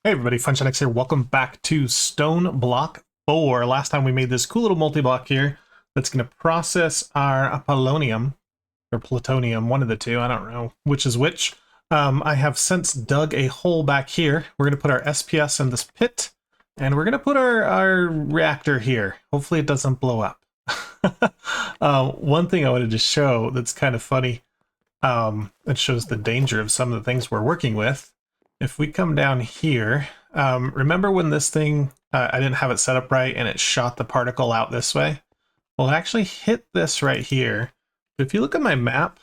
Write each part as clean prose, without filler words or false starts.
Hey everybody, FunshineX here. Welcome back to Stoneblock 4. Last time we made this cool little multi-block here that's going to process our polonium, or plutonium, one of the two. I don't know which is which. I have since dug a hole back here. We're going to put our SPS in this pit, and we're going to put our reactor here. Hopefully it doesn't blow up. One thing I wanted to show that's kind of funny, it shows the danger of some of the things we're working with. If we come down here, remember when this thing, I didn't have it set up right and it shot the particle out this way? Well, it actually hit this right here. If you look at my map,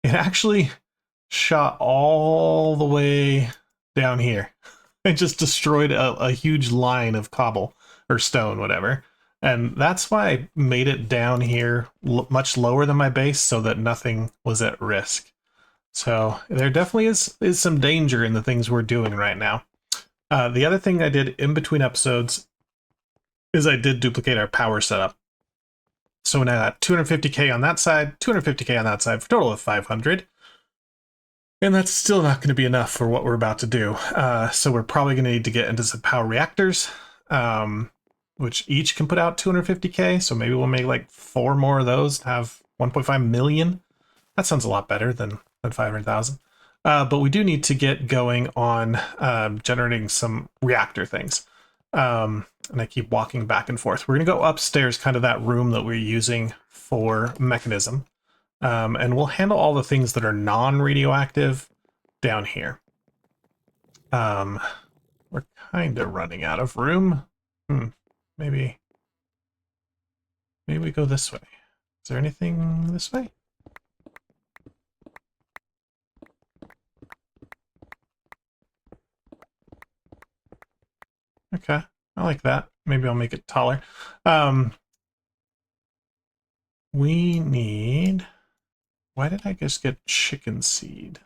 it actually shot all the way down here. It just destroyed a huge line of cobble or stone, whatever. And that's why I made it down here much lower than my base so that nothing was at risk. So there definitely is some danger in the things we're doing right now. The other thing I did in between episodes is I did duplicate our power setup. So now I got 250k on that side, 250k on that side, for a total of 500. And that's still not going to be enough for what we're about to do. So we're probably going to need to get into some power reactors, which each can put out 250k. So maybe we'll make like 4 more of those, have 1.5 million. That sounds a lot better than 500,000. But we do need to get going on generating some reactor things. And I keep walking back and forth. We're going to go upstairs, kind of that room that we're using for mechanism. And we'll handle all the things that are non-radioactive down here. We're kind of running out of room. Maybe we go this way. Is there anything this way? Okay, I like that. Maybe I'll make it taller. We need... Why did I just get chicken seed?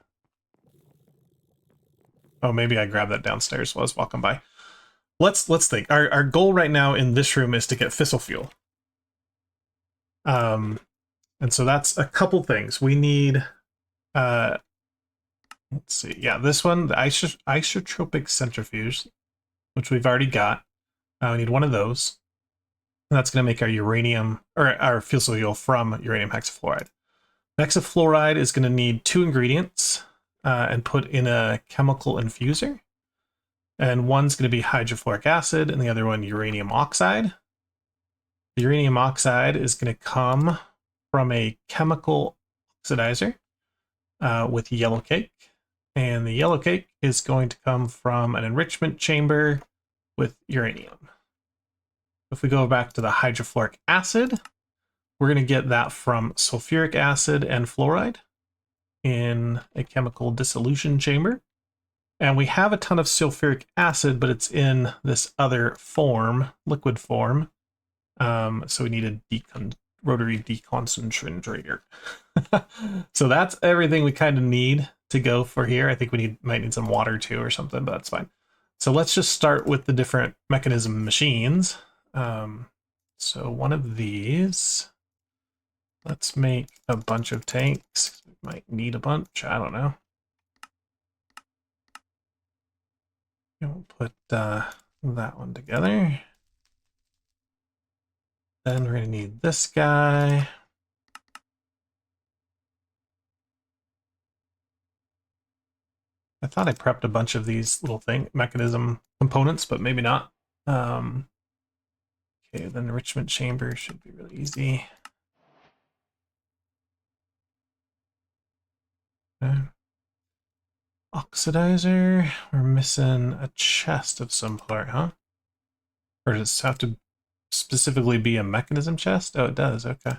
Oh, maybe I grabbed that downstairs while I was walking by. Let's think. Our goal right now in this room is to get fissile fuel. And so that's a couple things. We need... let's see. Yeah, this one, the isotropic centrifuge, which we've already got. We need one of those. And that's going to make our uranium, or our fissile fuel from uranium hexafluoride. Hexafluoride is going to need 2 ingredients and put in a chemical infuser. And one's going to be hydrofluoric acid, and the other one uranium oxide. The uranium oxide is going to come from a chemical oxidizer with yellow cake. And the yellow cake is going to come from an enrichment chamber with uranium. If we go back to the hydrofluoric acid, we're going to get that from sulfuric acid and fluoride in a chemical dissolution chamber. And we have a ton of sulfuric acid, but it's in this other form, liquid form. So we need a rotary deconcentrator. So that's everything we kind of need to go for here. I think we might need some water too or something, but that's fine. So let's just start with the different mechanism machines. So one of these, let's make a bunch of tanks. We might need a bunch, I don't know. We'll put that one together. Then we're going to need this guy. I thought I prepped a bunch of these little mechanism components, but maybe not. Okay, the enrichment chamber should be really easy. Okay. Oxidizer, we're missing a chest of some part, huh? Or does it have to specifically be a mechanism chest? Oh, it does, okay.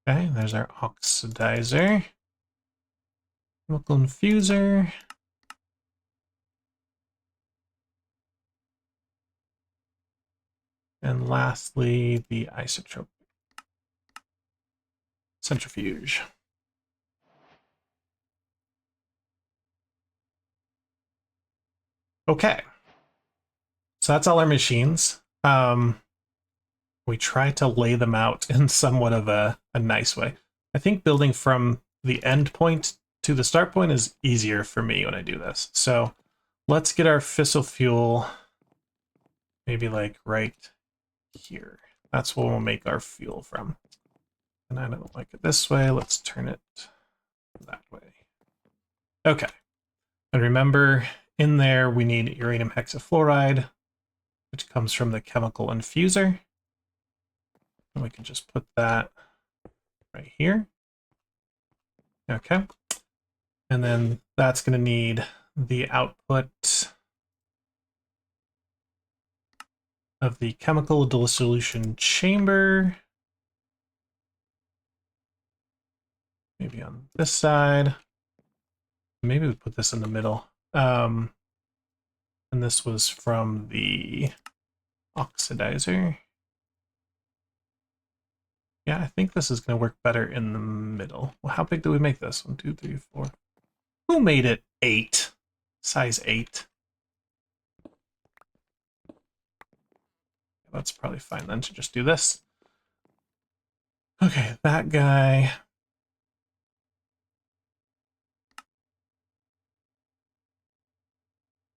Okay, there's our oxidizer. Chemical infuser. And lastly, the isotropic centrifuge. Okay. So that's all our machines. We try to lay them out in somewhat of a nice way. I think building from the end point to the start point is easier for me when I do this. So let's get our fissile fuel maybe like right here. That's where we'll make our fuel from. And I don't like it this way. Let's turn it that way. Okay. And remember, in there we need uranium hexafluoride, which comes from the chemical infuser. And we can just put that right here. Okay. And then that's going to need the output of the chemical dissolution chamber. Maybe on this side. Maybe we put this in the middle. And this was from the oxidizer. Yeah, I think this is going to work better in the middle. Well, how big do we make this? 1, 2, 3, 4. Who made it 8? Size 8. That's probably fine then to just do this. Okay, that guy.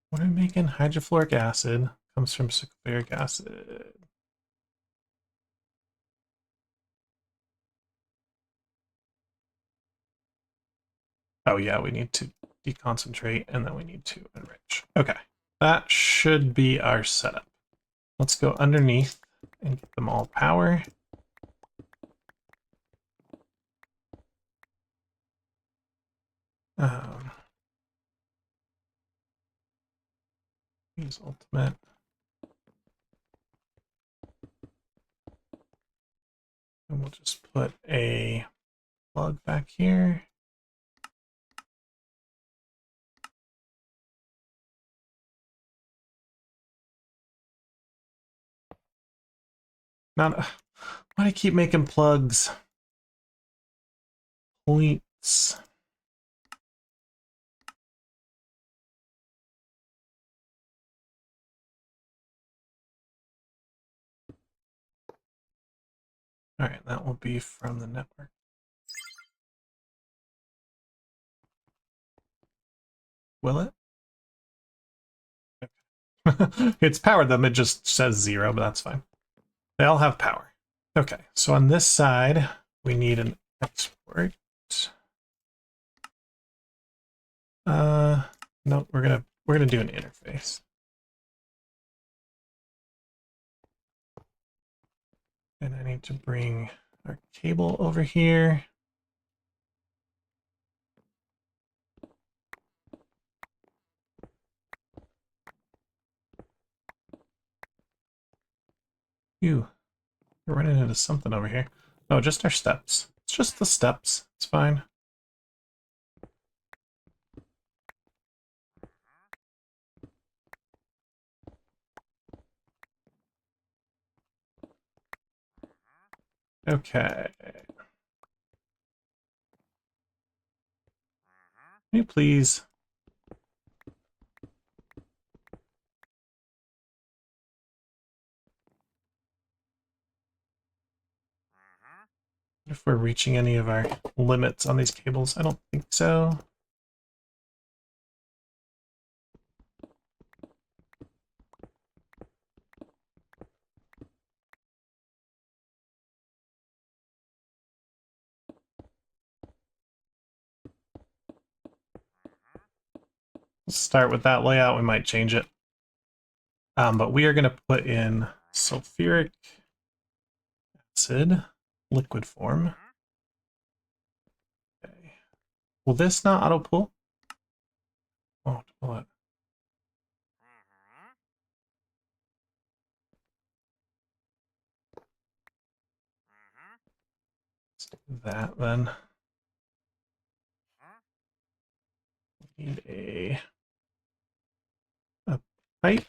What are we making? Hydrofluoric acid comes from sulfuric acid. Oh yeah, we need to deconcentrate and then we need to enrich. Okay, that should be our setup. Let's go underneath and get them all power. Use ultimate. And we'll just put a plug back here. Not. Why do I keep making plugs? Points. All right, that will be from the network. Will it? Okay. It's powered them. It just says 0, but that's fine. They all have power. Okay, so on this side, we need an export. No, we're gonna do an interface. And I need to bring our cable over here. Ew, we're running into something over here. Oh, just our steps. It's just the steps. It's fine. Okay. Can you please? If we're reaching any of our limits on these cables, I don't think so. Let's start with that layout. We might change it. But we are going to put in sulfuric acid, liquid form. Okay. Will this not auto pull? Oh, pull it. Let's do that then. We need a pipe.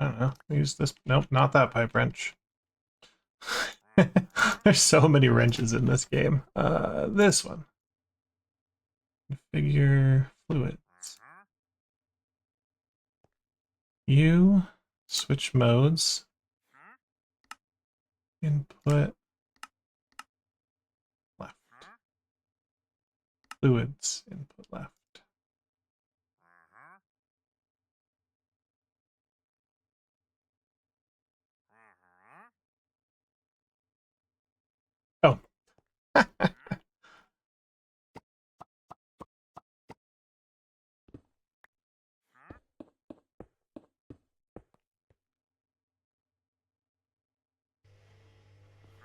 I don't know. Use this. Nope, not that pipe wrench. There's so many wrenches in this game. This one. Configure fluids. You switch modes. Input left. Fluids, input left. Oh.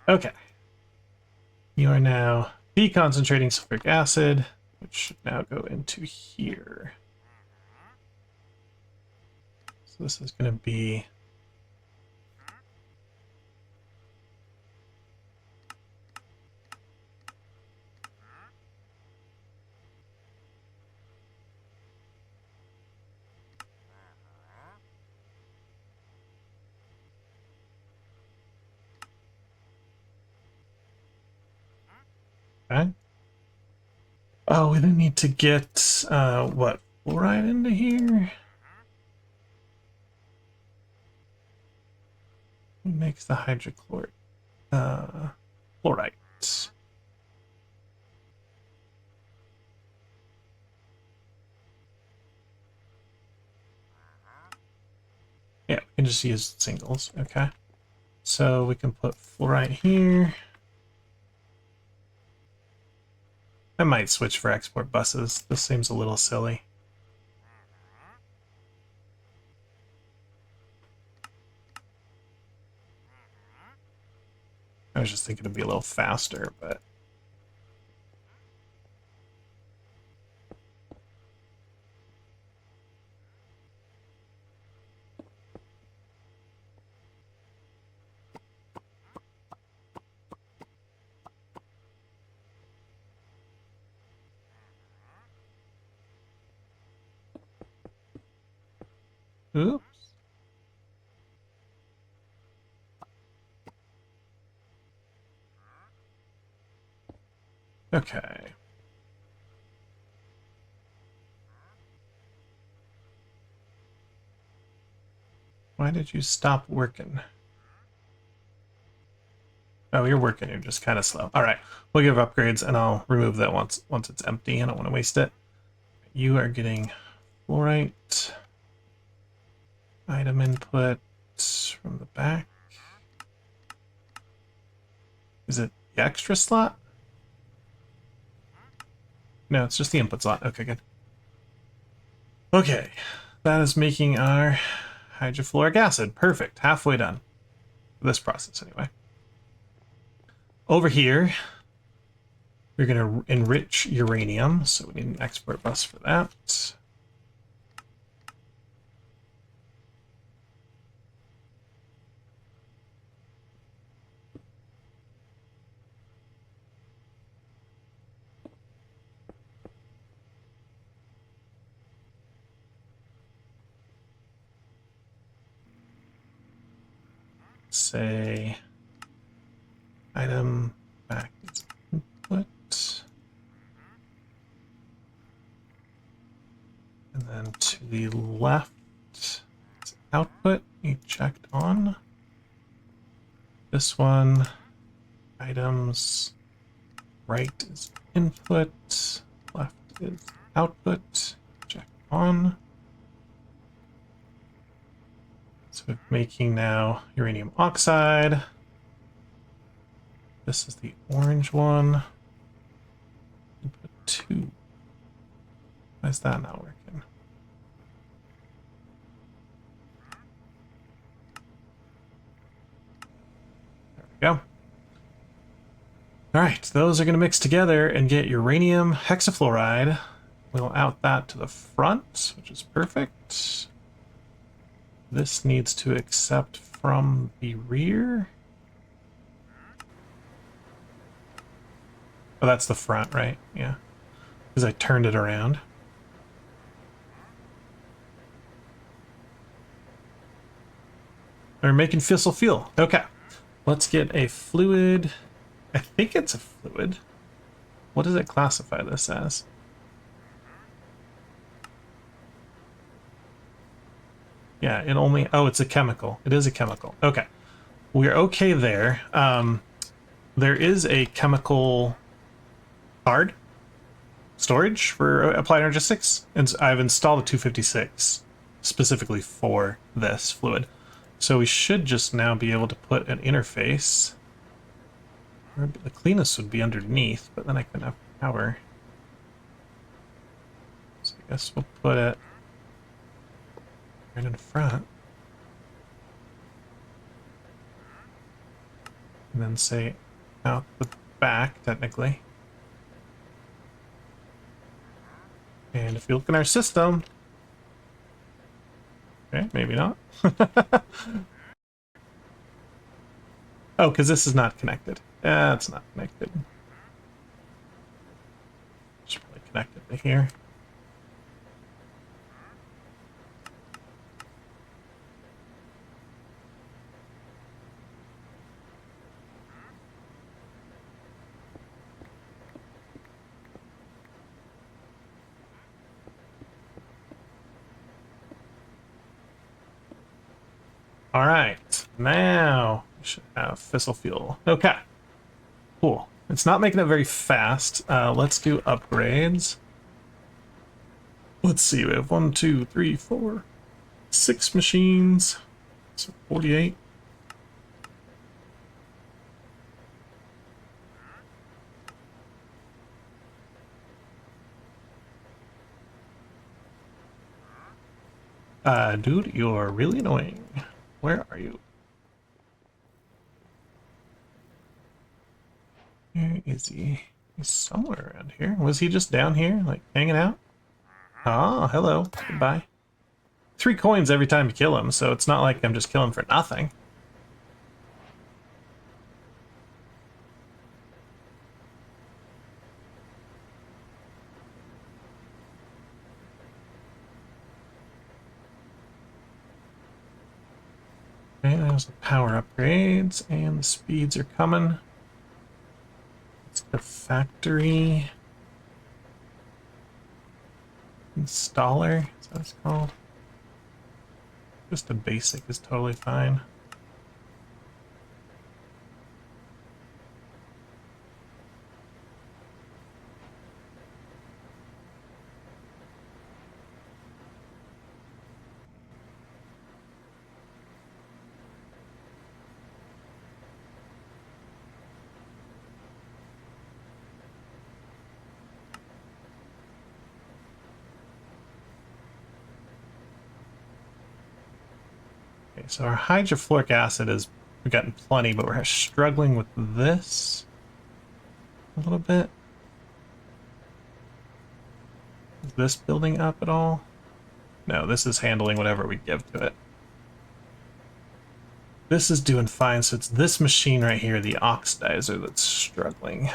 Okay. You are now deconcentrating sulfuric acid, which should now go into here. So this is going to be okay. Oh, we then need to get what, fluoride into here? Who makes the hydrochloric? Fluorite. Yeah, we can just use singles. Okay. So we can put fluorite here. I might switch for export buses. This seems a little silly. I was just thinking it'd be a little faster, but... Oops. Okay. Why did you stop working? Oh, you're working. You're just kind of slow. All right. We'll give upgrades, and I'll remove that once it's empty. I don't want to waste it. You are getting fluorite. Item input from the back. Is it the extra slot? No, it's just the input slot. Okay, good. Okay. That is making our hydrofluoric acid. Perfect. Halfway done. For this process, anyway. Over here, we're going to enrich uranium, so we need an export bus for that. Say item back is input. And then to the left, it's output. You checked on. This one, items, right is input, left is output. Check on. So we're making now uranium oxide. This is the orange one. Input 2. Why is that not working? There we go. All right, those are going to mix together and get uranium hexafluoride. We'll out that to the front, which is perfect. This needs to accept from the rear. Oh, that's the front, right? Yeah. Because I turned it around. They're making fissile fuel. Okay. Let's get a fluid. I think it's a fluid. What does it classify this as? Yeah, it only... Oh, it's a chemical. It is a chemical. Okay. We're okay there. There is a chemical card storage for applied energistics, and I've installed a 256 specifically for this fluid. So we should just now be able to put an interface. The cleanest would be underneath, but then I couldn't have power. So I guess we'll put it right in front. And then say out the back, technically. And if you look in our system... Okay, maybe not. Oh, because this is not connected. It's not connected. Should probably connect it to here. All right, now we should have fissile fuel. Okay, cool. It's not making it very fast. Let's do upgrades. Let's see, we have 1, 2, 3, 4, 6 machines. So 48. Dude, you're really annoying. Where are you? Where is he? He's somewhere around here. Was he just down here, like, hanging out? Oh, hello. Goodbye. 3 coins every time you kill him, so it's not like I'm just killing for nothing. Okay, there's the power upgrades, and the speeds are coming. It's the factory installer, is that what it's called? Just a basic is totally fine. Okay, so our hydrofluoric acid is, we've gotten plenty, but we're struggling with this a little bit. Is this building up at all? No, this is handling whatever we give to it. This is doing fine, so it's this machine right here, the oxidizer, that's struggling.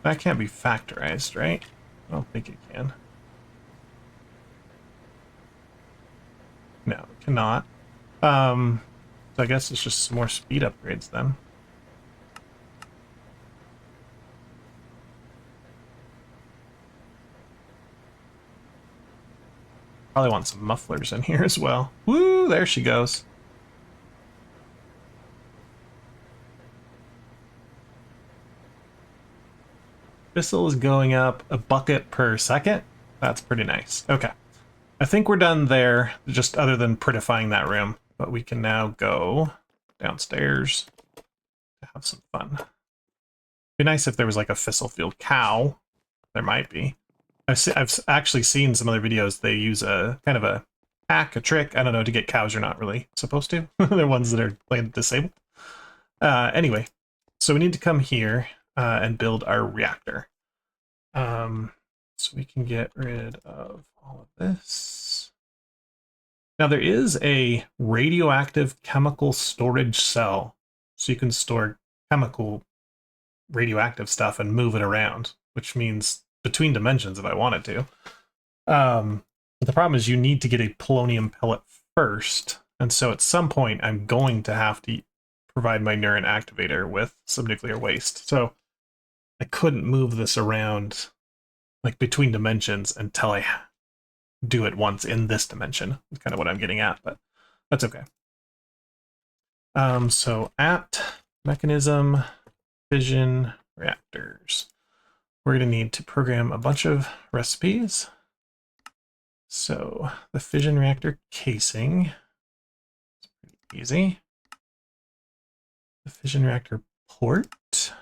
That can't be factorized, right? I don't think it can. No, it cannot. So I guess it's just some more speed upgrades then. Probably want some mufflers in here as well. Woo, there she goes. Fissile is going up a bucket per second. That's pretty nice. Okay. I think we're done there, just other than prettifying that room. But we can now go downstairs to have some fun. Be nice if there was like a fissile field cow. There might be. I've actually seen some other videos. They use a kind of a hack, a trick, I don't know, to get cows you're not really supposed to. They're ones that are like disabled. Anyway, so we need to come here and build our reactor. So we can get rid of all of this. Now there is a radioactive chemical storage cell. So you can store chemical radioactive stuff and move it around, which means between dimensions if I wanted to. But the problem is you need to get a polonium pellet first, And so at some point, I'm going to have to provide my Neuron activator with some nuclear waste. So I couldn't move this around like between dimensions until I do it once in this dimension. That's kind of what I'm getting at, but that's okay. So at mechanism fission reactors, we're going to need to program a bunch of recipes. So the fission reactor casing is pretty easy. The fission reactor port.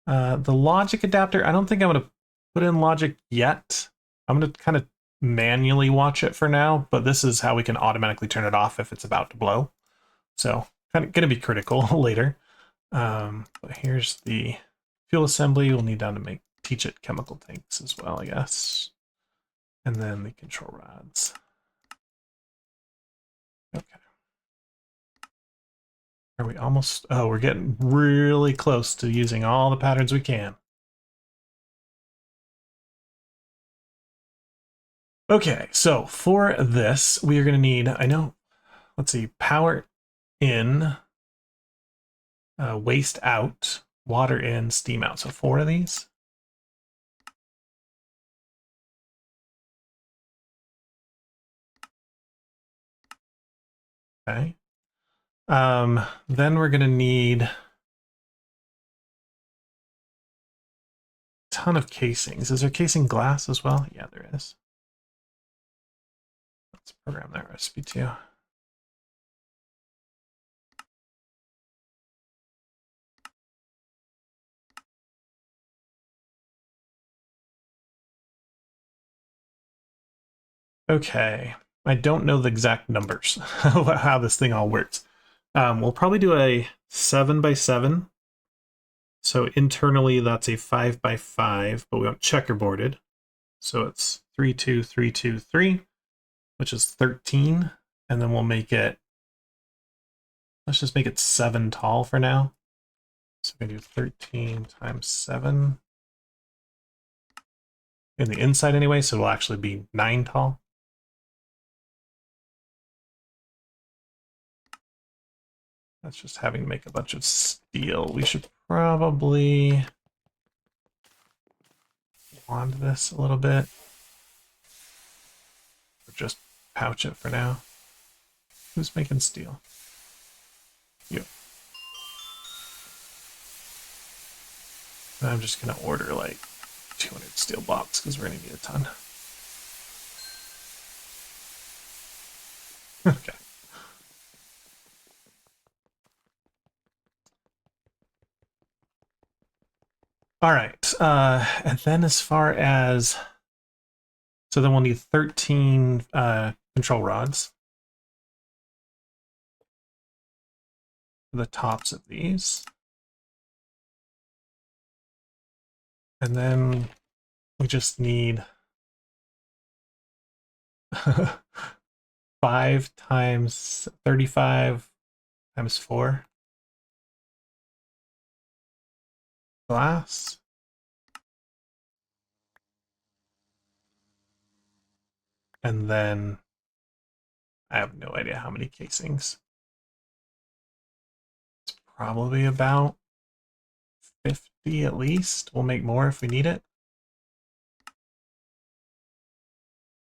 The logic adapter, I don't think I'm going to put in logic yet. I'm going to kind of manually watch it for now, but this is how we can automatically turn it off if it's about to blow. So kind of going to be critical later. But here's the fuel assembly. We'll need down to teach it chemical tanks as well, I guess. And then the control rods. Okay. Are we almost? Oh, we're getting really close to using all the patterns we can. Okay, so for this, we are going to need, let's see, power in, waste out, water in, steam out. So 4 of these. Okay. Then we're going to need a ton of casings. Is there casing glass as well? Yeah, there is. Let's program that recipe too. Okay, I don't know the exact numbers of how this thing all works. We'll probably do a 7x7. So internally, that's a 5x5, but we want checkerboarded. So it's 3, 2, 3, 2, 3, which is 13. And then we'll make it, let's just make it 7 tall for now. So we do 13 times 7. In the inside anyway, so it'll actually be 9 tall. That's just having to make a bunch of steel. We should probably wand this a little bit. Or just pouch it for now. Who's making steel? You. And I'm just going to order like 200 steel blocks because we're going to need a ton. Okay. All right. And then as far as, so then we'll need 13 control rods for the tops of these. And then we just need 5 times 35 times 4 glass. And then I have no idea how many casings. It's probably about 50 at least. We'll make more if we need it.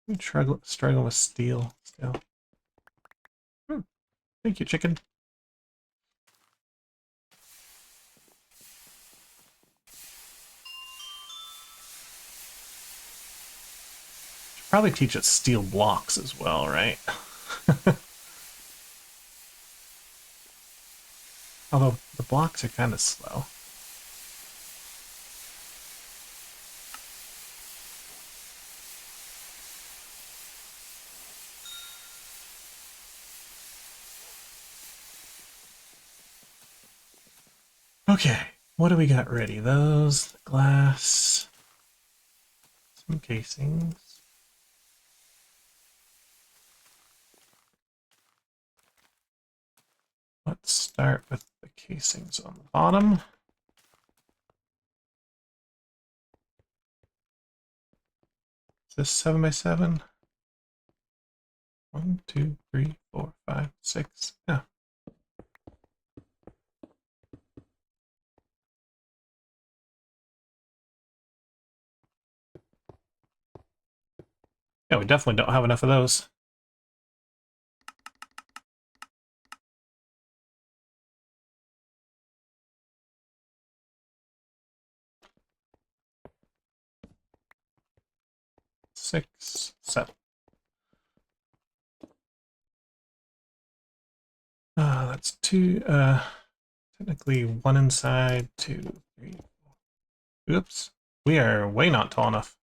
I'm struggling with steel still. Thank you, chicken. Should probably teach it steel blocks as well, right? Although the blocks are kind of slow. Okay, what do we got ready? Those, the glass, some casings. Let's start with the casings on the bottom. Is this 7x7? 1, 2, 3, 4, 5, 6. Yeah. Yeah, we definitely don't have enough of those. Six, seven. That's two. Technically one inside, 2, 3. Oops. We are way not tall enough.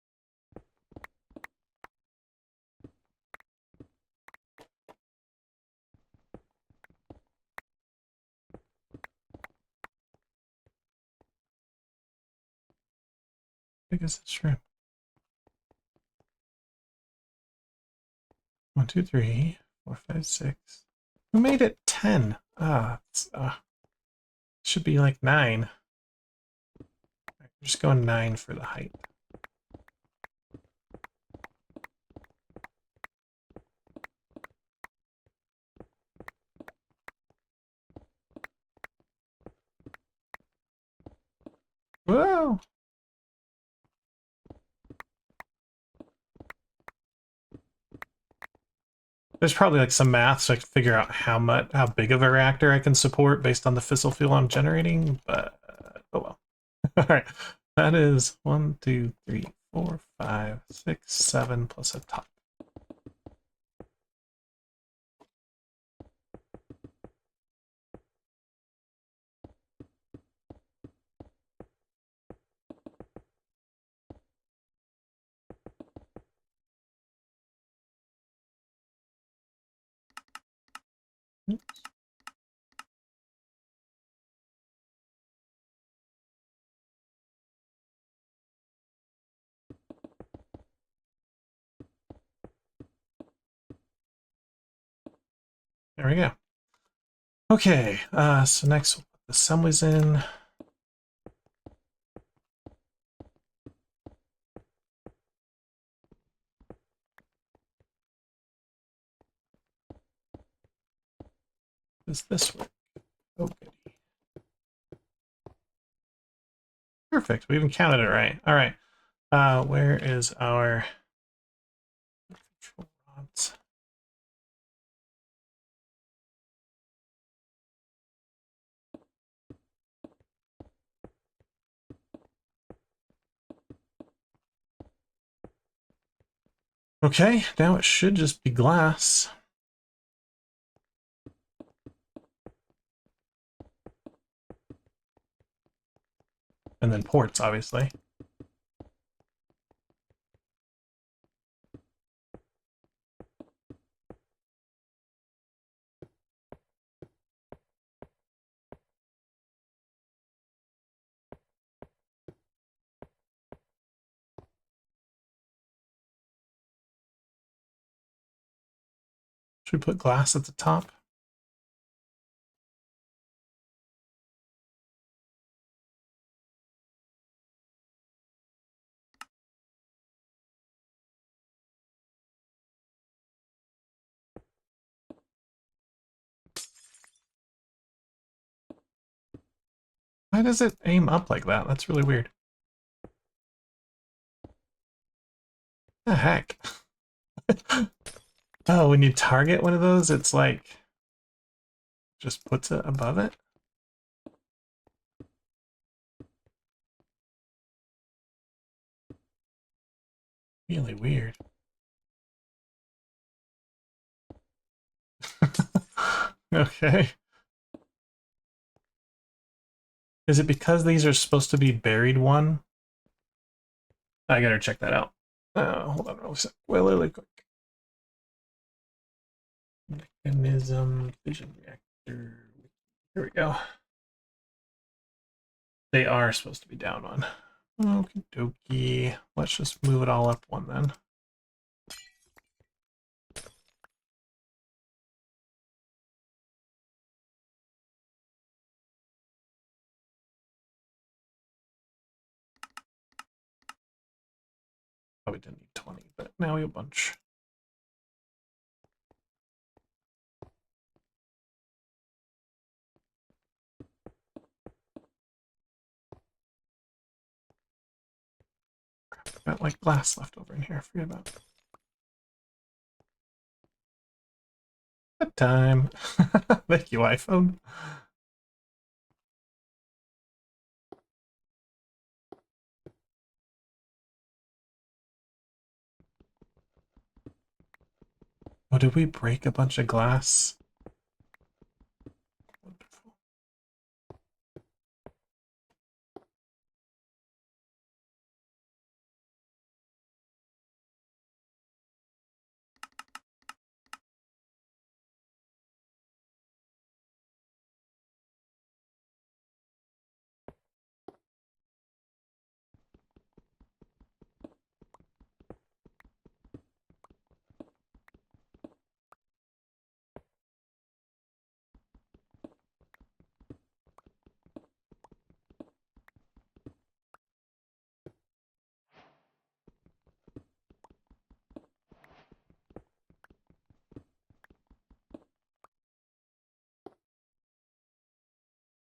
I guess that's true. 1, 2, 3, 4, 5, 6. Who made it 10? Should be like 9. I'm just going 9 for the height. Whoa! There's probably like some math so I can figure out how big of a reactor I can support based on the fissile fuel I'm generating, but oh well. All right, that is 1, 2, 3, 4, 5, 6, 7 plus a top. Oops. There we go. Okay, so next we'll put the assemblies in. Does this work? Oh, goody. Perfect. We even counted it right. All right. Where is our control rods? Okay, now it should just be glass. And then ports, obviously. Should we put glass at the top? Why does it aim up like that? That's really weird. The heck? Oh, when you target one of those, it's like just puts it above it? Really weird. Okay. Is it because these are supposed to be buried one? I gotta check that out. Hold on real quick. Really quick. Mechanism, fission reactor. Here we go. They are supposed to be down one. Okie dokie. Let's just move it all up one then. Oh, we didn't need 20, but now we have a bunch. Got like glass left over in here. Forget about it. Good time. Thank you, iPhone. Oh, did we break a bunch of glass? Wonderful.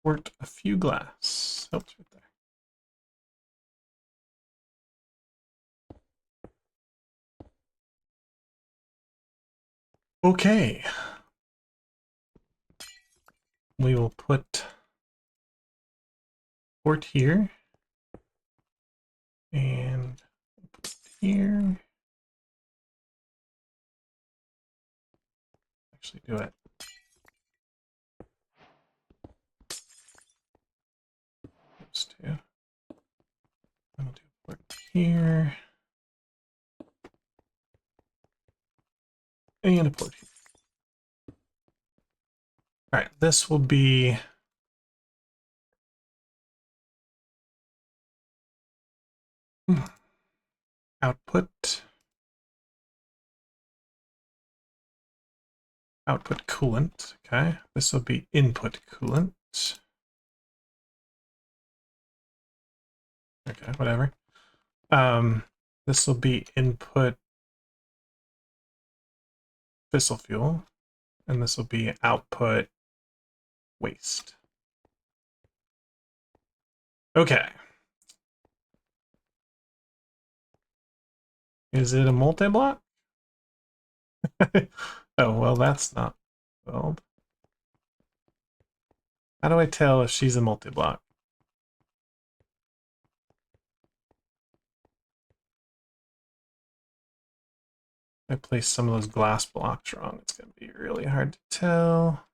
Port a few glass. Oh, it's right there. Okay. We will put port here. And put here. Actually do it. Those two. And we'll do port here. And a port here. Alright, this will be output coolant. Okay, this will be input coolant. Okay, whatever. This will be input fissile fuel, and this will be output waste. Okay. Is it a multi-block? Oh, well, that's not filled. How do I tell if she's a multi-block? I placed some of those glass blocks wrong. It's going to be really hard to tell.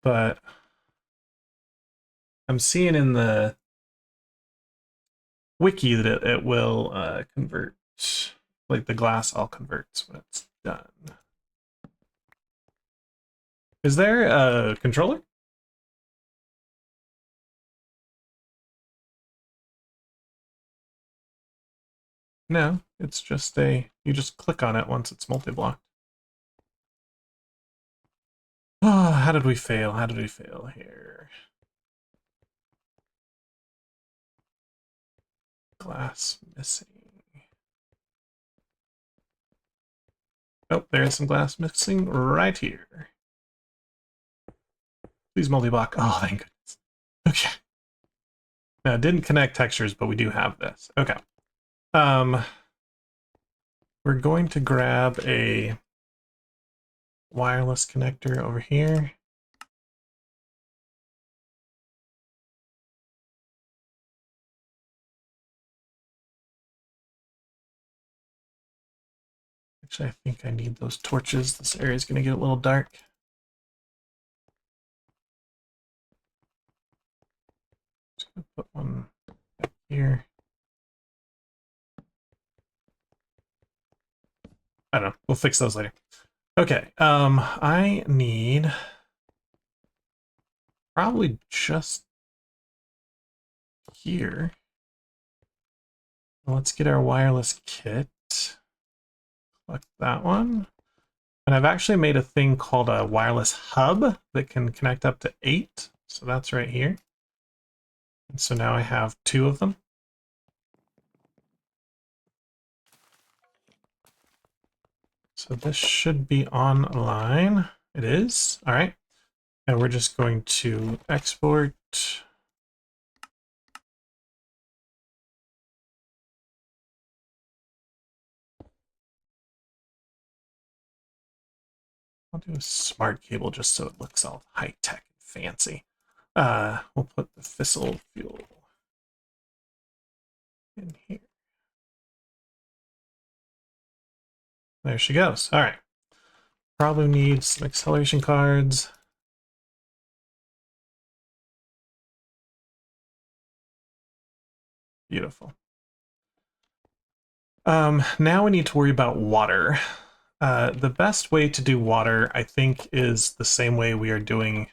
But I'm seeing in the wiki that it will convert. Like the glass all converts when it's done. Is there a controller? No, it's just you just click on it once it's multi-blocked. Oh, how did we fail? How did we fail here? Glass missing. Oh, there's some glass missing right here. Please multi-block. Oh, thank goodness. Okay. Now, it didn't connect textures, but we do have this. Okay. We're going to grab a wireless connector over here. Actually, I think I need those torches. This area is going to get a little dark. Just going to put one back here. I don't know. We'll fix those later. Okay. I need probably just here. Let's get our wireless kit. Select that one. And I've actually made a thing called a wireless hub that can connect up to 8. So that's right here. And so now I have 2 of them. So this should be online. It is. All right. And we're just going to export I'll do a smart cable just so it looks all high-tech and fancy. We'll put the fissile fuel in here. There she goes. All right. Probably need some acceleration cards. Beautiful. Now we need to worry about water. The best way to do water, I think, is the same way we are doing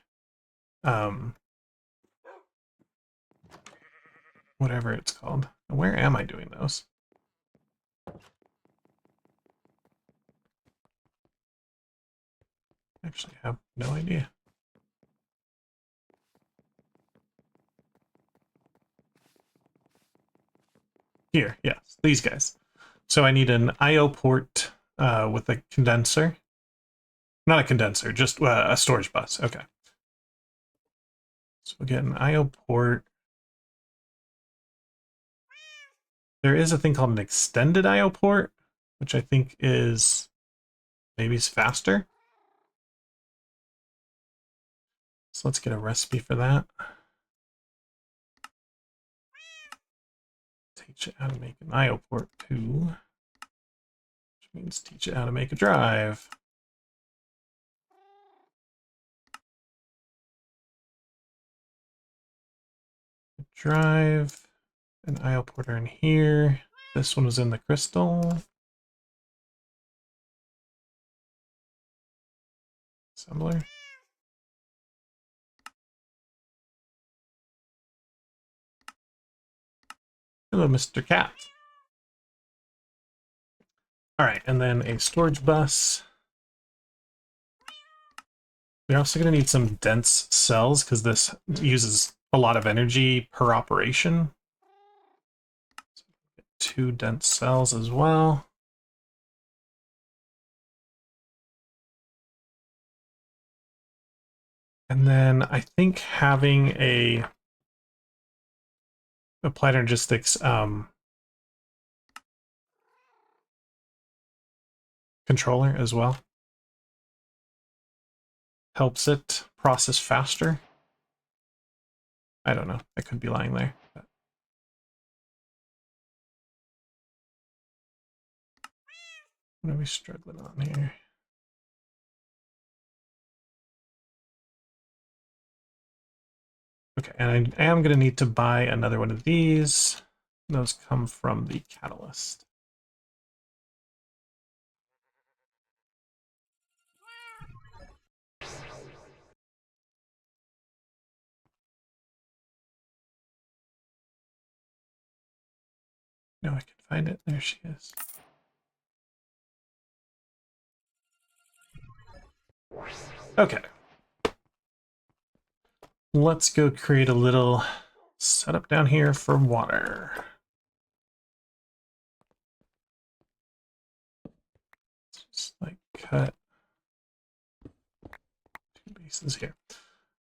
whatever it's called. Where am I doing those? Actually, I have no idea. Here, yes, these guys. So I need an I/O port with a condenser. Not a condenser, just a storage bus. Okay. So we'll get an I/O port. There is a thing called an extended I/O port, which I think is maybe it's faster. So let's get a recipe for that. Teach it how to make an I/O port too, which means teach it how to make a drive. Drive, an I/O port in here. This one was in the crystal. Assembler. Hello, Mr. Cat. All right, and then a storage bus. We're also going to need some dense cells because this uses a lot of energy per operation. So 2 dense cells as well. And then I think having a applied energistics controller as well helps it process faster. I don't know. I could be lying there. But... what are we struggling on here? Okay, and I am going to need to buy another one of these. Those come from the catalyst. No, I can find it. There she is. Okay. Let's go create a little setup down here for water. Just like cut 2 bases here.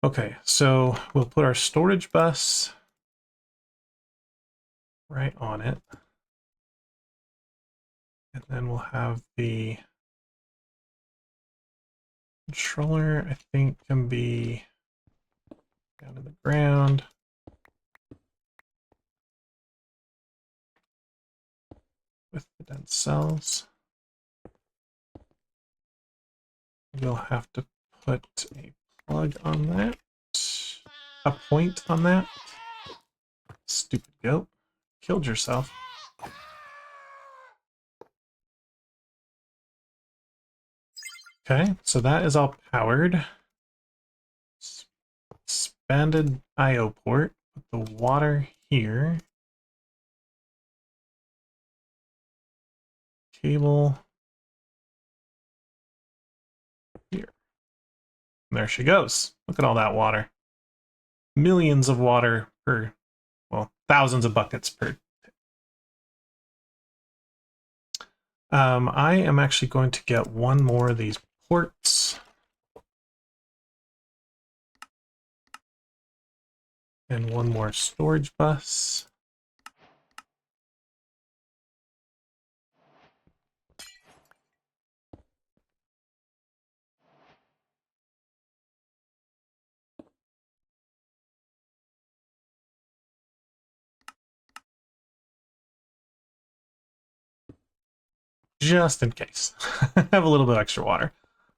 Okay, so we'll put our storage bus right on it. And then we'll have the controller, I think, can be down in the ground. With the dense cells. We'll have to put a plug on that. A point on that. Stupid goat. Killed yourself. Okay, so that is all powered. Expanded I/O port. Put the water here. Cable here. And there she goes. Look at all that water. Millions of water per, well, thousands of buckets per. I am actually going to get one more of these ports. And one more storage bus. just in case. Have a little bit of extra water.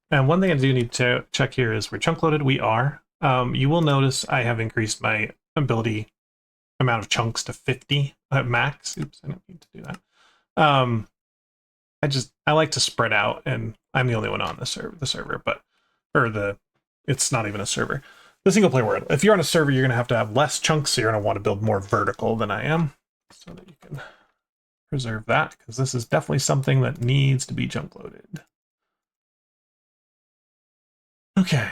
And one thing I do need to check here is we're chunk loaded. We are. You will notice I have increased my ability amount of chunks to 50 at max. Oops, I don't need to do that. I like to spread out, and I'm the only one on the server, but it's not even a server. The single player world. If you're on a server, you're gonna have less chunks, so you're gonna want to build more vertical than I am, so that you can preserve that, because this is definitely something that needs to be chunk loaded. Okay.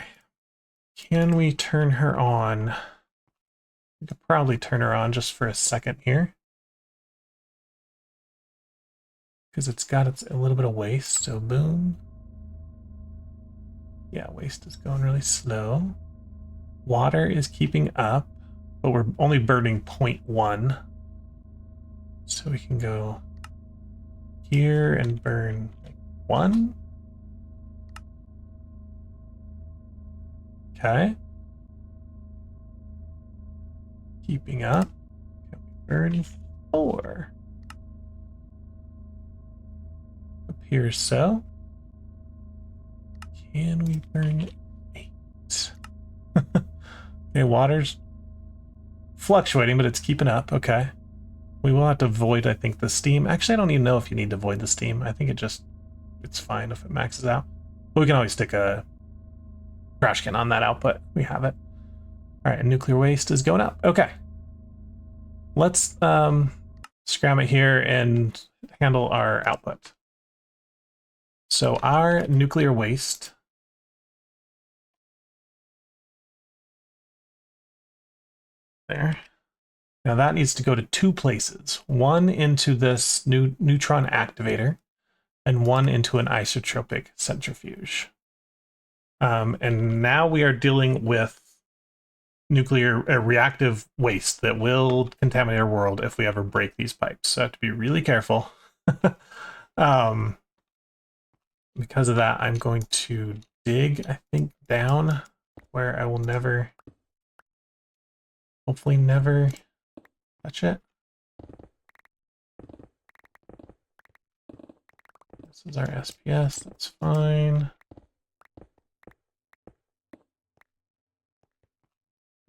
Can we turn her on? We could probably turn her on just for a second here, because it's got a little bit of waste, so boom. Yeah, waste is going really slow. Water is keeping up, but we're only burning 0.1. So we can go here and burn like 1. Okay. Keeping up. Can we burn 4? Appears so. Can we burn 8? Okay, water's fluctuating, but it's keeping up. Okay. We will have to void, I think, the steam. Actually, I don't even know if you need to void the steam. I think it's fine if it maxes out. But we can always stick a trash can on that output. We have it. All right, and nuclear waste is going up. Okay. Let's scram it here and handle our output. So our nuclear waste there. Now that needs to go to 2 places. One into this new neutron activator, and one into an isotropic centrifuge. And now we are dealing with nuclear reactive waste that will contaminate our world if we ever break these pipes. So I have to be really careful. Because of that, I'm going to dig, I think, down where I will never, hopefully never touch it. This is our SPS, that's fine.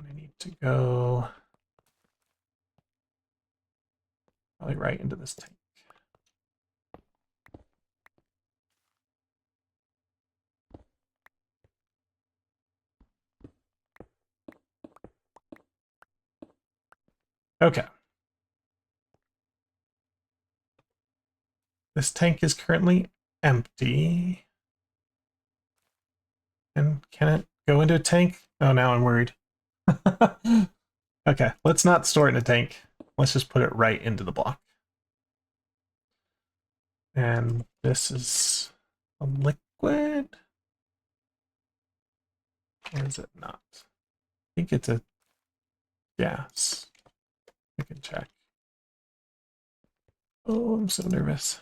I need to go probably right into this tank. Okay. This tank is currently empty. And can it go into a tank? Oh, now I'm worried. Okay, let's not store it in a tank. Let's just put it right into the block. And this is a liquid? Or is it not? I think it's a gas. I can check. Oh, I'm so nervous.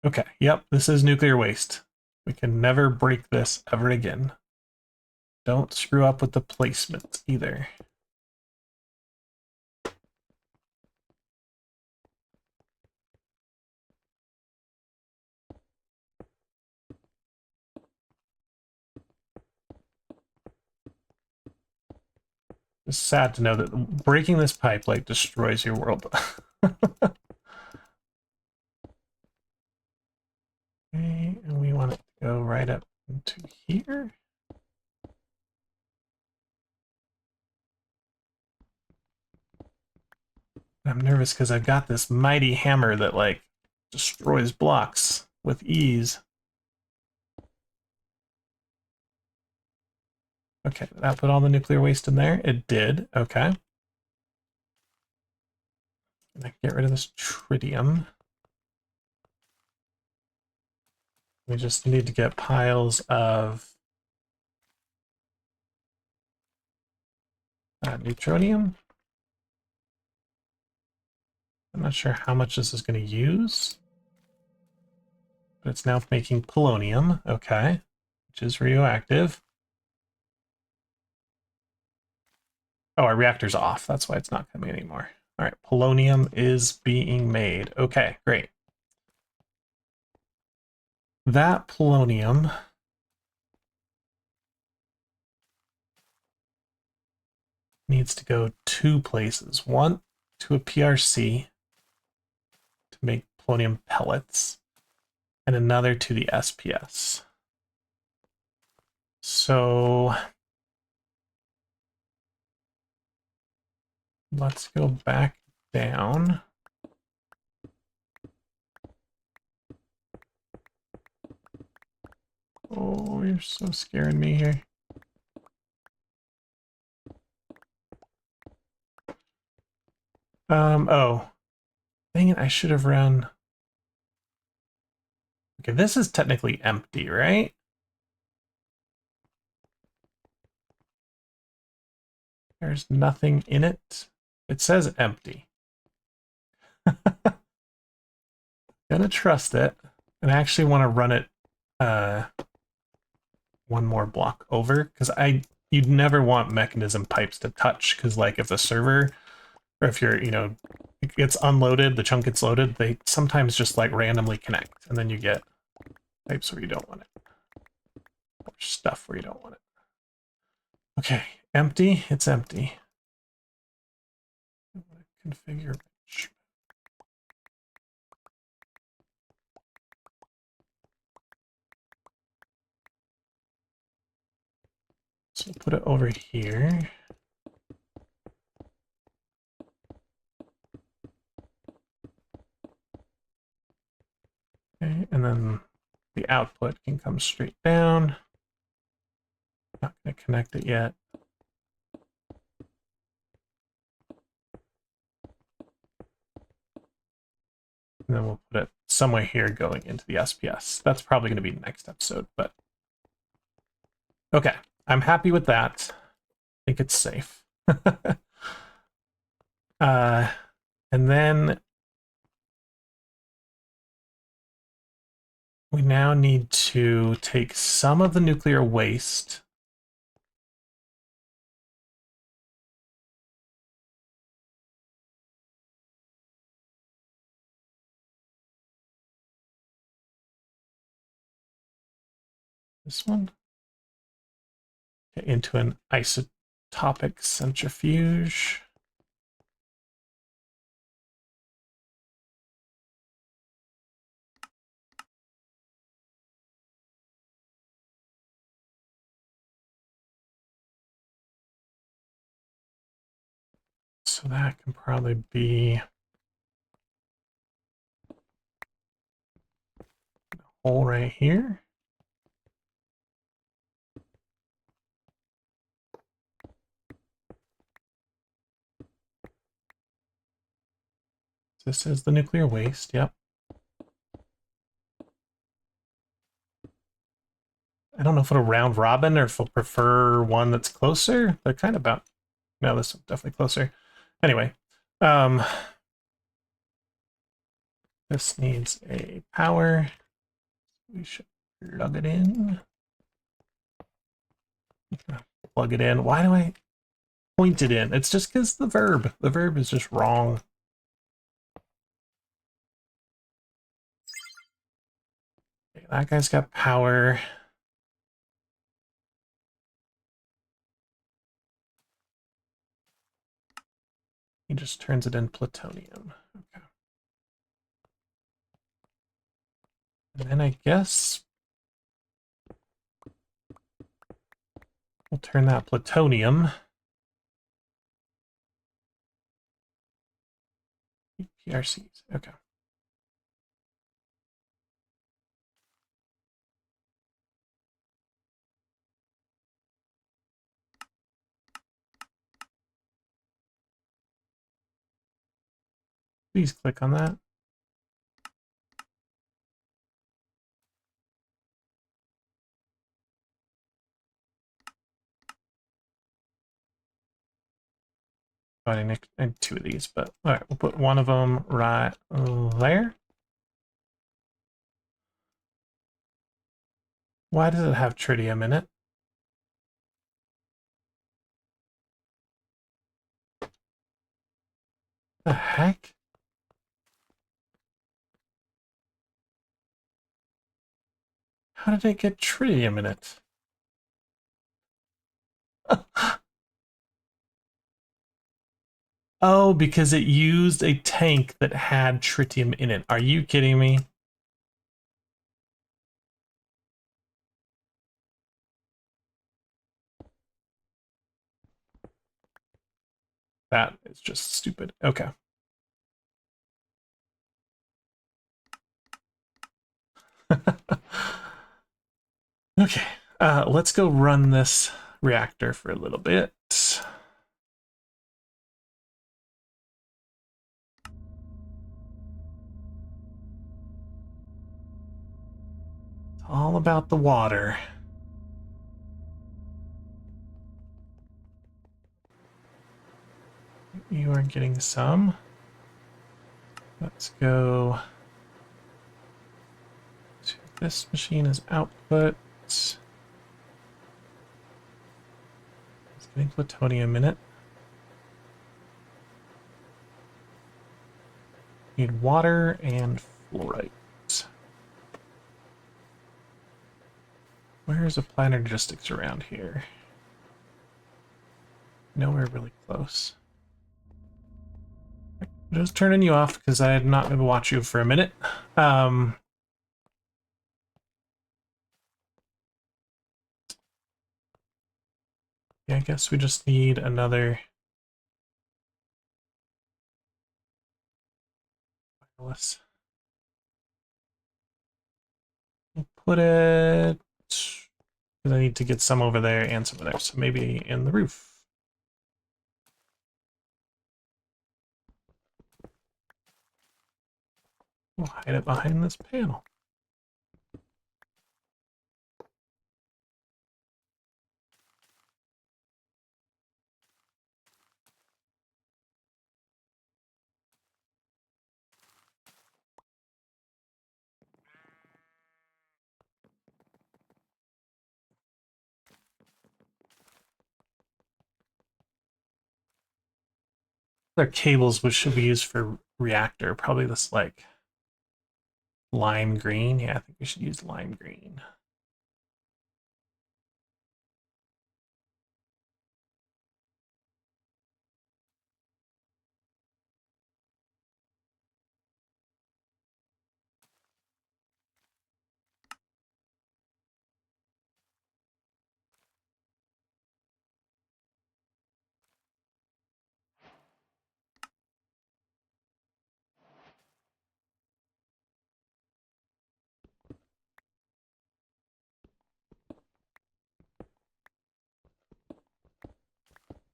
Okay, yep, this is nuclear waste. We can never break this ever again. Don't screw up with the placement either. It's sad to know that breaking this pipe like destroys your world. Okay, and we want it to go right up into here. I'm nervous because I've got this mighty hammer that like destroys blocks with ease. Okay, did that put all the nuclear waste in there? It did. Okay. And I can get rid of this tritium. We just need to get piles of neutronium. I'm not sure how much this is going to use, but it's now making polonium, okay, which is radioactive. Oh, our reactor's off. That's why it's not coming anymore. All right, polonium is being made. Okay, great. that polonium needs to go two places. One to a PRC to make polonium pellets, and another to the SPS. So let's go back down. Oh, you're so scaring me here. Oh. Dang it, I should have run. Okay, this is technically empty, right? There's nothing in it. It says empty. Gonna trust it. And I actually want to run it one more block over, because you'd never want mechanism pipes to touch, because like if the server, or if you're, it gets unloaded, the chunk gets loaded, they sometimes just like randomly connect, and then you get pipes where you don't want it. Or stuff where you don't want it. Okay, empty, it's empty. Configure. So put it over here. Okay, and then the output can come straight down. Not going to connect it yet. And then we'll put it somewhere here going into the SPS. That's probably going to be next episode, but okay. I'm happy with that. I think it's safe. And then we now need to take some of the nuclear waste. This one. Into an isotopic centrifuge. So that can probably be a hole right here. This is the nuclear waste, yep. I don't know if it'll round robin or if we'll prefer one that's closer. They're kind of about, no, this is definitely closer. Anyway, this needs a power. We should plug it in. Plug it in. Why do I point it in? It's just because the verb is just wrong. Okay, that guy's got power. He just turns it in plutonium. Okay. And then I guess we'll turn that plutonium. PRCs. Okay. Please click on that. I need two of these, but all right, we'll put one of them right there. Why does it have tritium in it? The heck? How did it get tritium in it? Oh, because it used a tank that had tritium in it. Are you kidding me? That is just stupid. Okay. Okay. Let's go run this reactor for a little bit. It's all about the water. You are getting some. Let's go to this machine as output. It's getting plutonium in it. Need water and fluorite. Where's a planner logistics around here? Nowhere really close. Just turning you off because I had not been able to watch you for a minute. Yeah, I guess we just need another wireless. We'll put it because I need to get some over there and some over there, so maybe in the roof. We'll hide it behind this panel. Their cables, which should be used for reactor, probably this like lime green. Yeah, I think we should use lime green.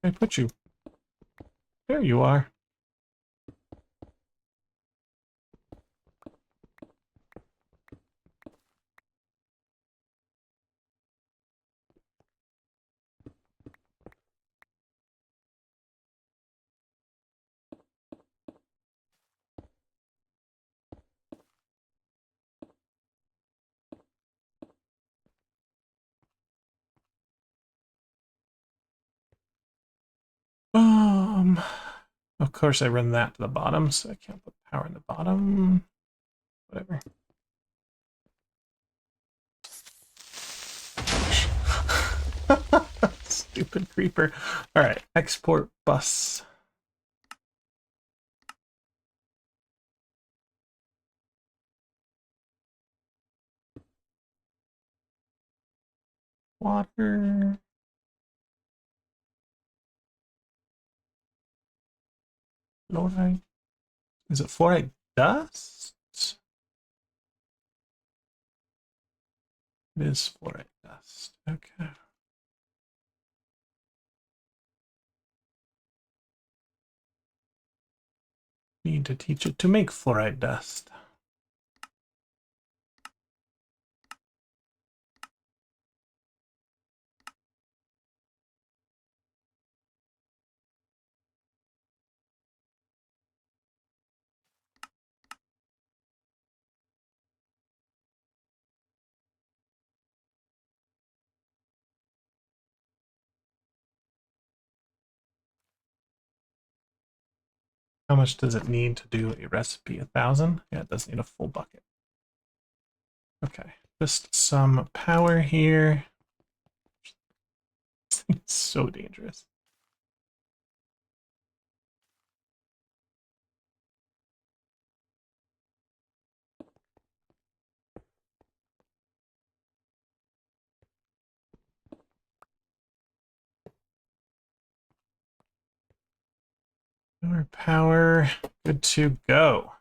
I put you. There you are. Of course I run that to the bottom, so I can't put power in the bottom. Whatever. Stupid creeper. All right, export bus. Water. Fluoride. Is it fluoride dust? It is fluoride dust. Okay. Need to teach it to make fluoride dust. How much does it need to do a recipe? 1,000? Yeah, it does need a full bucket. Okay. Just some power here. It's so dangerous. More power. Good to go.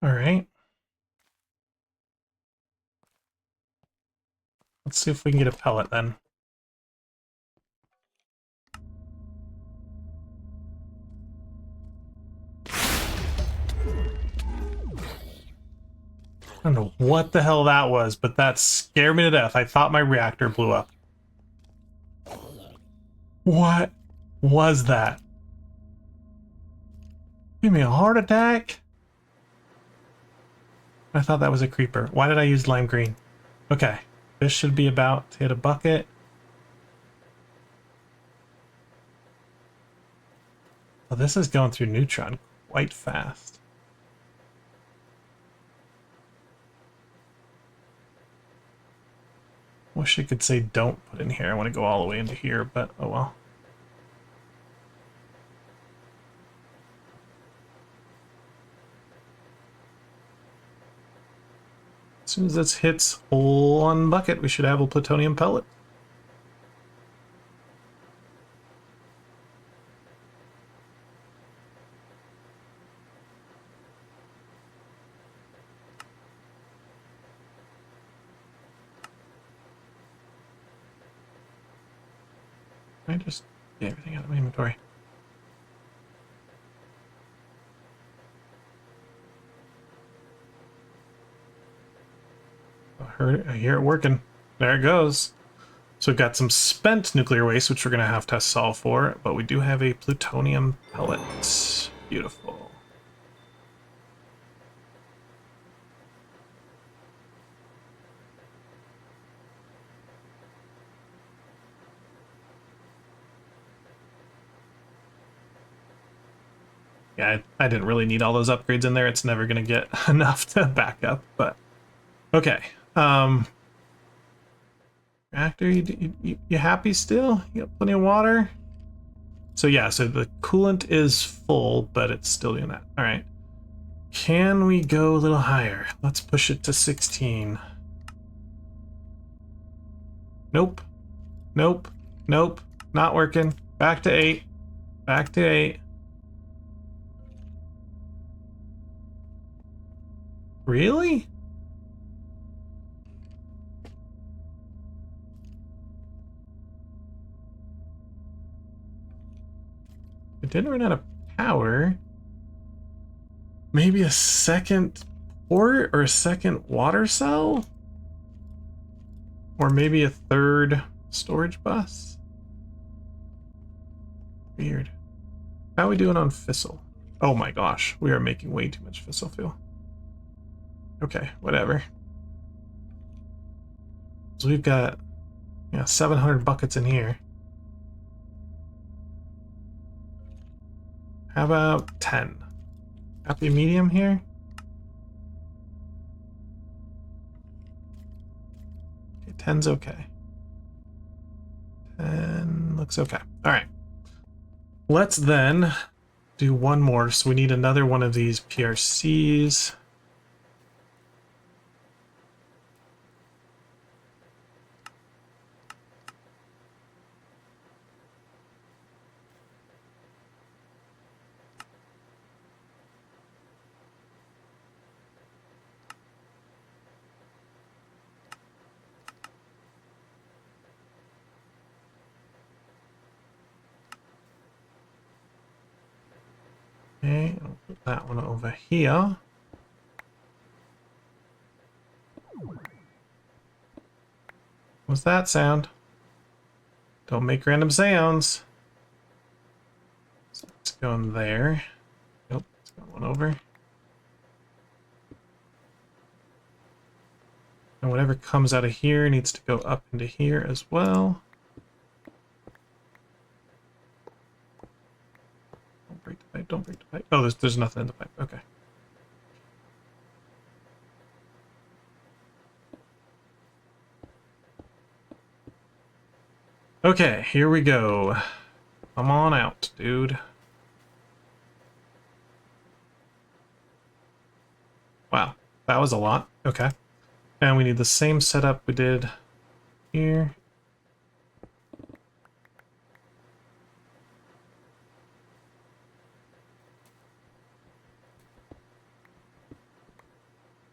All right. Let's see if we can get a pellet then. I don't know what the hell that was, but that scared me to death. I thought my reactor blew up. What was that? Give me a heart attack? I thought that was a creeper. Why did I use lime green? Okay, this should be about to hit a bucket. Well, this is going through neutron quite fast. Wish I could say don't put in here. I want to go all the way into here, but oh well. As soon as this hits one bucket, we should have a plutonium pellet. I just get everything out of my inventory. I hear it working. There it goes. So we've got some spent nuclear waste, which we're going to have to solve for, but we do have a plutonium pellet. Beautiful. Yeah, I didn't really need all those upgrades in there. It's never going to get enough to back up, but okay. Reactor, you happy still? You got plenty of water? So yeah, so the coolant is full, but it's still doing that. All right. Can we go a little higher? Let's push it to 16. Nope. Nope. Nope. Not working. Back to 8. Back to 8. Really? It didn't run out of power. Maybe a second port or a second water cell? Or maybe a third storage bus? Weird. How are we doing on fissile? Oh my gosh, we are making way too much fissile fuel. Okay, whatever. So we've got 700 buckets in here. How about 10? Happy medium here? Okay, 10's okay. 10 looks okay. All right. Let's then do one more. So we need another one of these PRCs. Okay, I'll put that one over here. What's that sound? Don't make random sounds. So let's go in there. Nope, let's go one over. And whatever comes out of here needs to go up into here as well. don't break the pipe. Oh, there's nothing in the pipe. Okay. Okay, here we go. Come on out, dude. Wow, that was a lot. Okay. And we need the same setup we did here.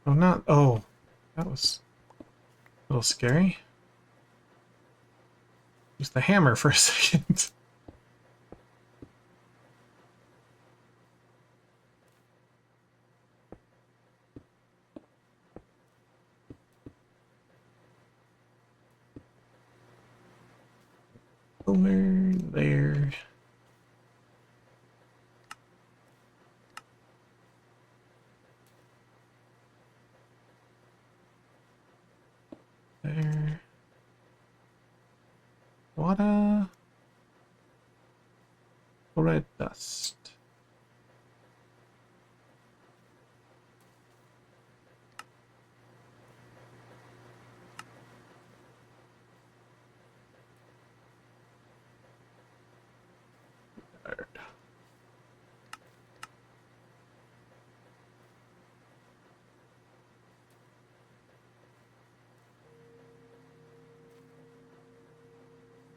Oh, not... Oh, that was a little scary. Use the hammer for a second. Over there. There. Water. Red dust.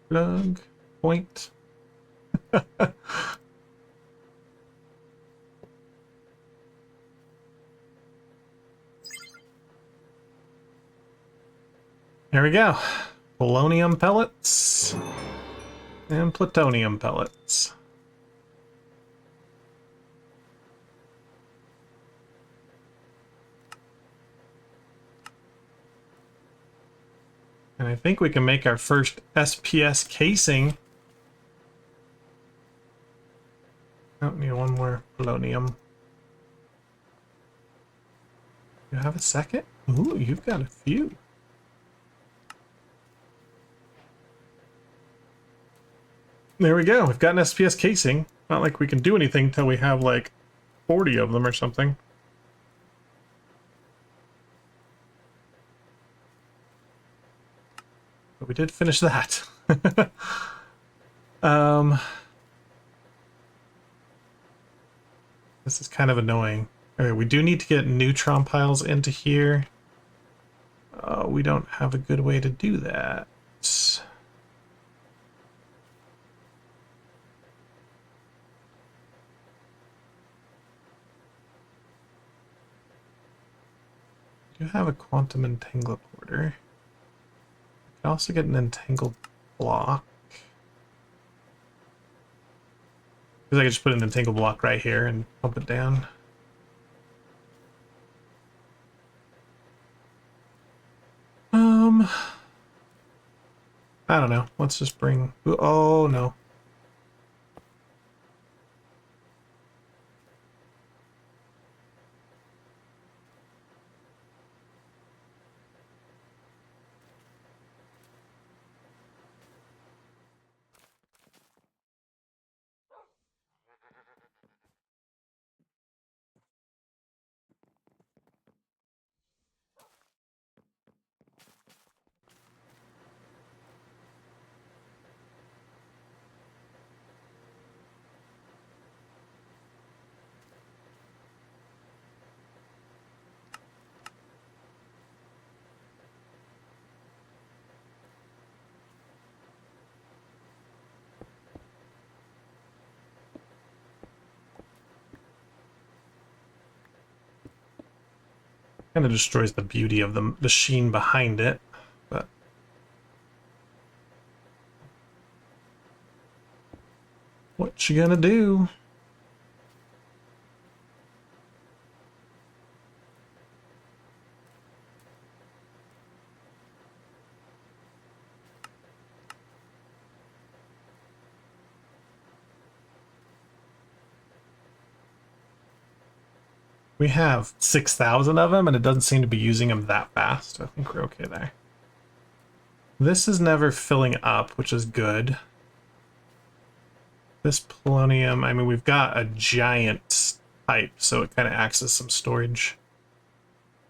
Plug. Point. There we go. Polonium pellets and plutonium pellets. And I think we can make our first SPS casing. Oh, need one more polonium. You have a second? Ooh, you've got a few. There we go. We've got an SPS casing. Not like we can do anything until we have like 40 of them or something. But we did finish that. This is kind of annoying. Okay, we do need to get neutron piles into here. We don't have a good way to do that. I do have a quantum entangleporter. I can also get an entangled block. Because I could just put an entangled block right here and pump it down. I don't know. Let's just bring... Oh, no. Kind of destroys the beauty of the sheen behind it, but what you gonna do? We have 6,000 of them, and it doesn't seem to be using them that fast. I think we're okay there. This is never filling up, which is good. this polonium, I mean, we've got a giant pipe, so it kind of acts as some storage.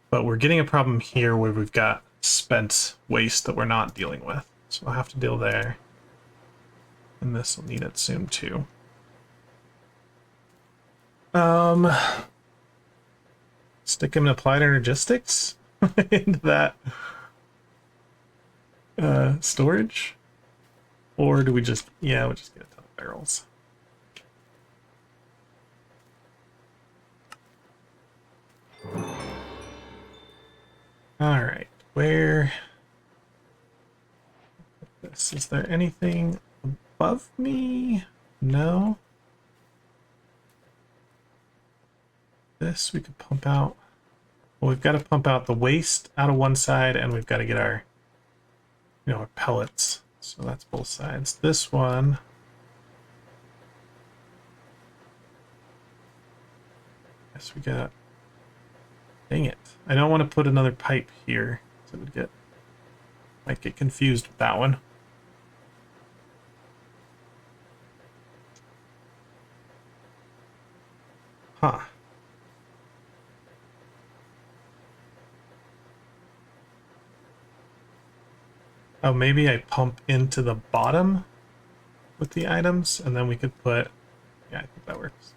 But we're getting a problem here where we've got spent waste that we're not dealing with. So I'll have to deal there. And this will need it soon too. Stick him in applied energistics into that storage? Or do we just, yeah, we'll just get a ton of barrels. All right, where this? Is there anything above me? No. This we could pump out. Well, we've got to pump out the waste out of one side, and we've got to get our, you know, our pellets. So that's both sides. This one. Guess we got. Dang it! I don't want to put another pipe here, so it would might get confused with that one. Huh. Oh, maybe I pump into the bottom with the items, and then we could put... Yeah, I think that works.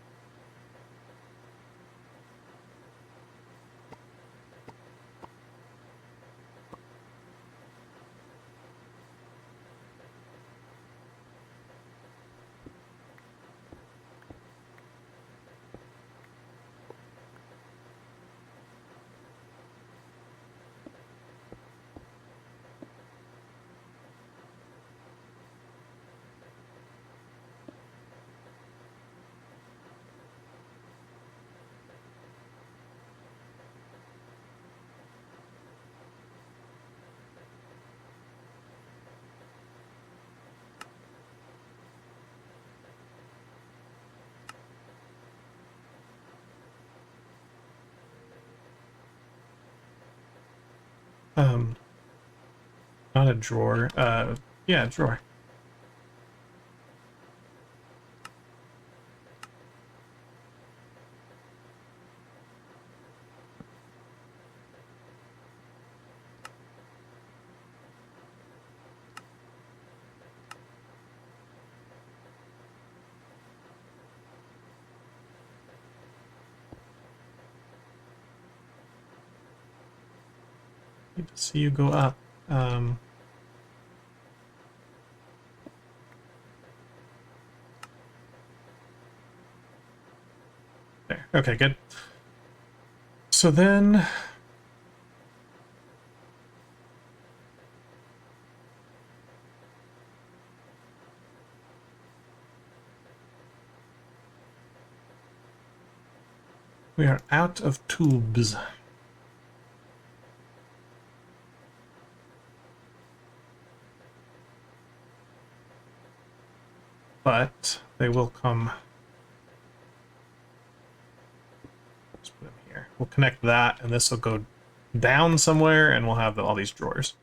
Not a drawer. Yeah, a drawer. Need to see you go up. There. Okay, good. So then... we are out of tubes. But they will come. Let's put them here. We'll connect that, and this will go down somewhere, and we'll have all these drawers.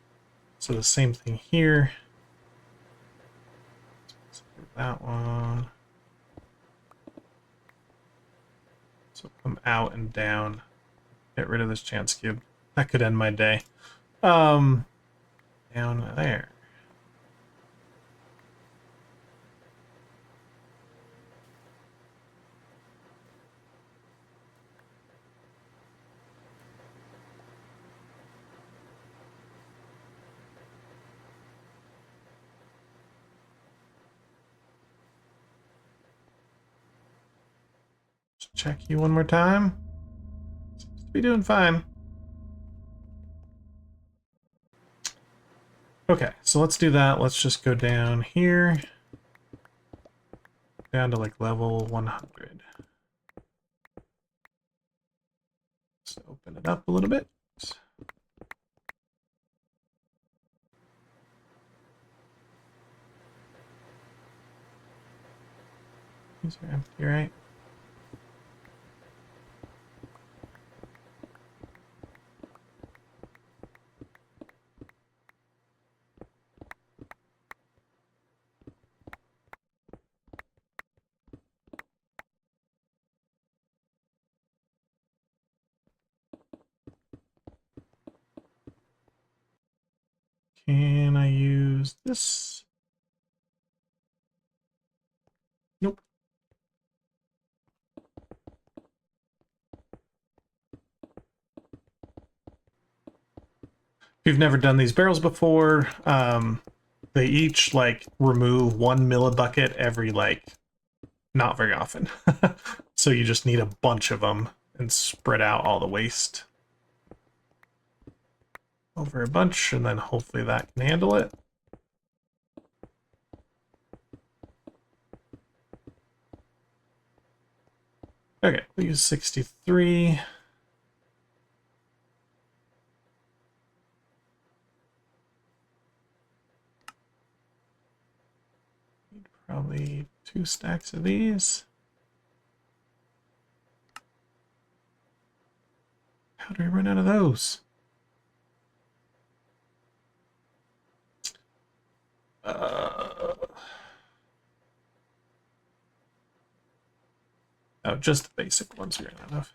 So the same thing here. Let's do that one. So come out and down. Get rid of this chance cube. That could end my day. Down there. Just check you one more time. Seems to be doing fine. Okay, so let's do that. Let's just go down here. Down to like level 100. Let's open it up a little bit. These are empty, right? Can I use this? Nope. If you've never done these barrels before, they each like remove 1 millibucket every like not very often. So you just need a bunch of them and spread out all the waste over a bunch, and then hopefully that can handle it. Okay, we use 63. Probably 2 stacks of these. How do we run out of those? Oh, just the basic ones we ran out of.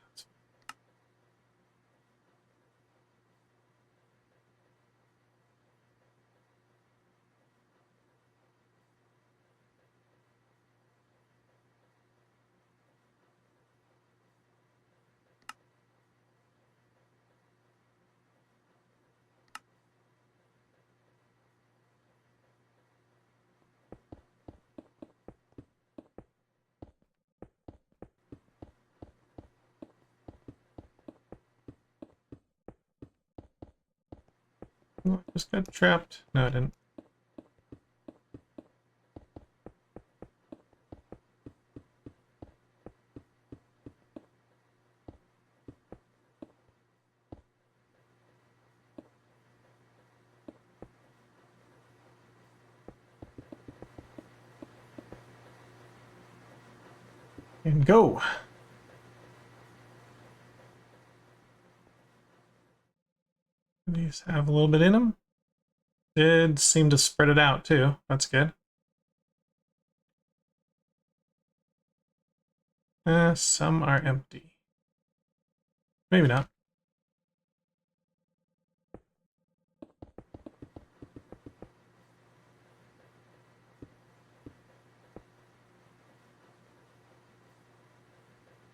Oh, I just got trapped. No, I didn't. And go. These have a little bit in them. Did seem to spread it out too. That's good. Some are empty. Maybe not.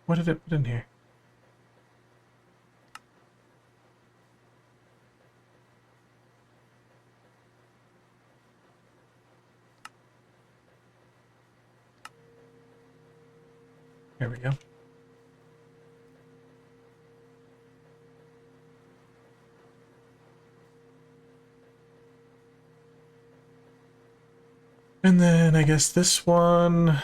What did it put in here? There we go. And then I guess this one.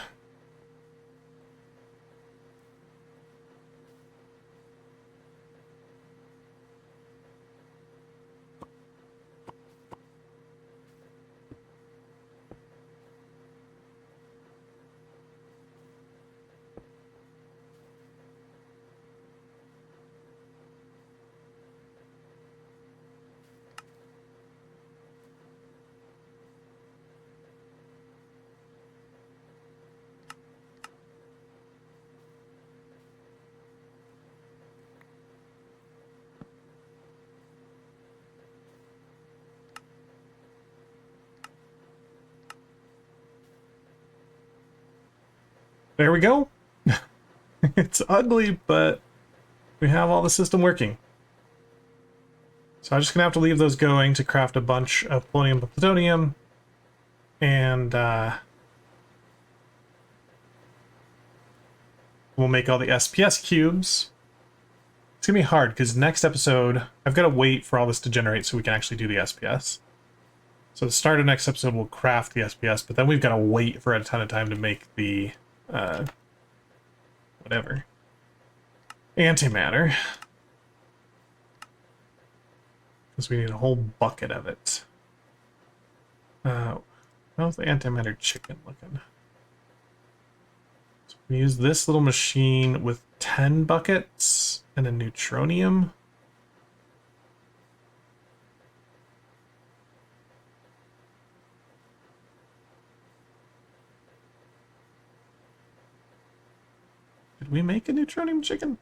There we go. It's ugly, but we have all the system working. So I'm just gonna have to leave those going to craft a bunch of polonium and plutonium, and we'll make all the SPS cubes. It's gonna be hard because next episode I've got to wait for all this to generate so we can actually do the SPS. So the start of next episode we'll craft the SPS, but then we've got to wait for a ton of time to make the whatever antimatter, because we need a whole bucket of it. How's the antimatter chicken looking? So we use this little machine with 10 buckets and a neutronium. Did we make a neutronium chicken?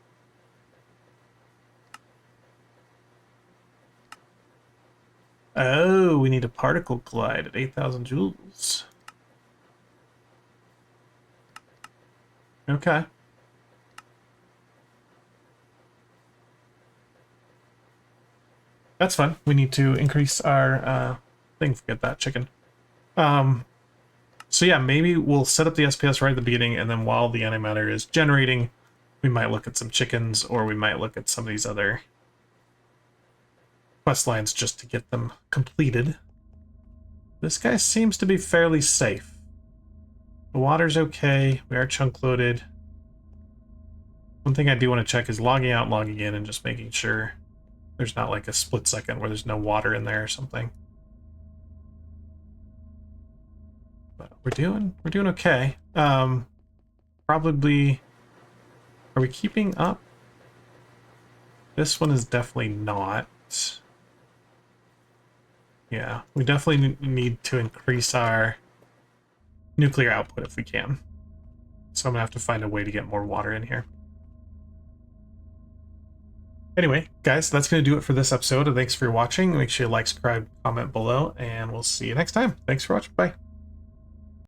Oh, we need a particle collide at 8,000 joules. Okay. That's fun. We need to increase our thing. Forget that chicken. So yeah, maybe we'll set up the SPS right at the beginning, and then while the antimatter is generating, we might look at some chickens, or we might look at some of these other quest lines just to get them completed. This guy seems to be fairly safe. The water's okay. We are chunk loaded. One thing I do want to check is logging out, logging in, and just making sure there's not like a split second where there's no water in there or something. But we're doing okay. Probably, are we keeping up? This one is definitely not. Yeah, we definitely need to increase our nuclear output if we can. So I'm gonna have to find a way to get more water in here. Anyway, guys, that's going to do it for this episode. Thanks for watching. Make sure you like, subscribe, comment below, and we'll see you next time. Thanks for watching. Bye.